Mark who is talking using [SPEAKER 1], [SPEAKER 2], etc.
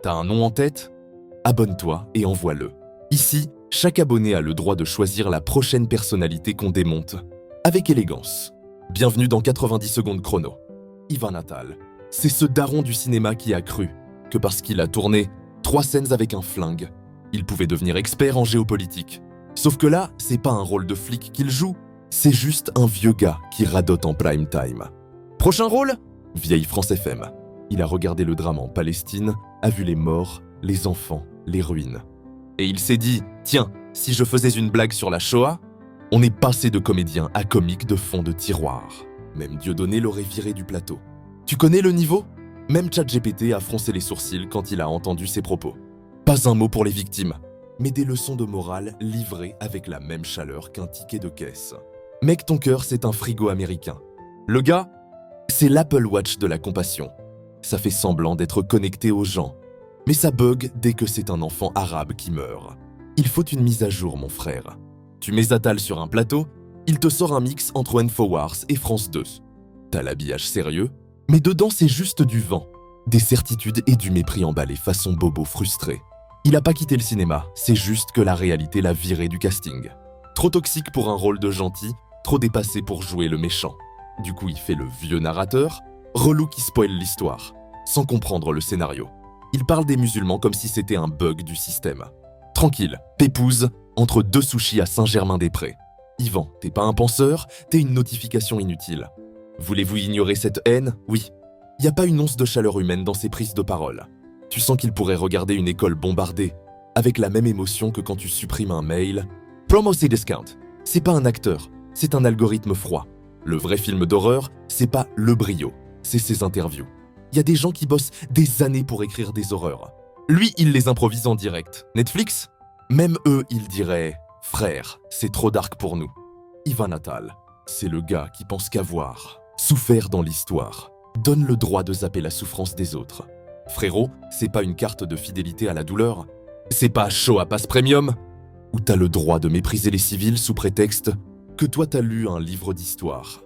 [SPEAKER 1] T'as un nom en tête? Abonne-toi et envoie-le. Ici, chaque abonné a le droit de choisir la prochaine personnalité qu'on démonte. Avec élégance. Bienvenue dans 90 secondes chrono. Ivan Attal, c'est ce daron du cinéma qui a cru que parce qu'il a tourné 3 scènes avec un flingue, il pouvait devenir expert en géopolitique. Sauf que là, c'est pas un rôle de flic qu'il joue, c'est juste un vieux gars qui radote en prime time. Prochain rôle? Vieille France FM. Il a regardé le drame en Palestine, a vu les morts, les enfants, les ruines. Et il s'est dit, tiens, si je faisais une blague sur la Shoah, on est passé de comédien à comique de fond de tiroir. Même Dieudonné l'aurait viré du plateau. Tu connais le niveau? Même ChatGPT a froncé les sourcils quand il a entendu ses propos. Pas un mot pour les victimes, mais des leçons de morale livrées avec la même chaleur qu'un ticket de caisse. Mec, ton cœur, c'est un frigo américain. Le gars, c'est l'Apple Watch de la compassion. Ça fait semblant d'être connecté aux gens, mais ça bug dès que c'est un enfant arabe qui meurt. Il faut une mise à jour, mon frère. Tu mets Attal sur un plateau, il te sort un mix entre Infowars et France 2. T'as l'habillage sérieux, mais dedans c'est juste du vent, des certitudes et du mépris emballé façon bobo frustré. Il a pas quitté le cinéma, c'est juste que la réalité l'a viré du casting. Trop toxique pour un rôle de gentil, trop dépassé pour jouer le méchant. Du coup il fait le vieux narrateur, relou qui spoil l'histoire, sans comprendre le scénario. Il parle des musulmans comme si c'était un bug du système. Tranquille, pépouze, entre 2 sushis à Saint-Germain-des-Prés. Yvan, t'es pas un penseur, t'es une notification inutile. Voulez-vous ignorer cette haine? Oui. Y a pas une once de chaleur humaine dans ses prises de parole. Tu sens qu'il pourrait regarder une école bombardée, avec la même émotion que quand tu supprimes un mail. Promo Discount, c'est pas un acteur, c'est un algorithme froid. Le vrai film d'horreur, c'est pas Le Brio, c'est ses interviews. Y a des gens qui bossent des années pour écrire des horreurs. Lui, il les improvise en direct. Netflix? Même eux, ils diraient « Frère, c'est trop dark pour nous ». Ivan Attal, c'est le gars qui pense qu'avoir souffert dans l'histoire donne le droit de zapper la souffrance des autres. Frérot, c'est pas une carte de fidélité à la douleur. C'est pas Shoah Pass Premium, où t'as le droit de mépriser les civils sous prétexte que toi t'as lu un livre d'histoire.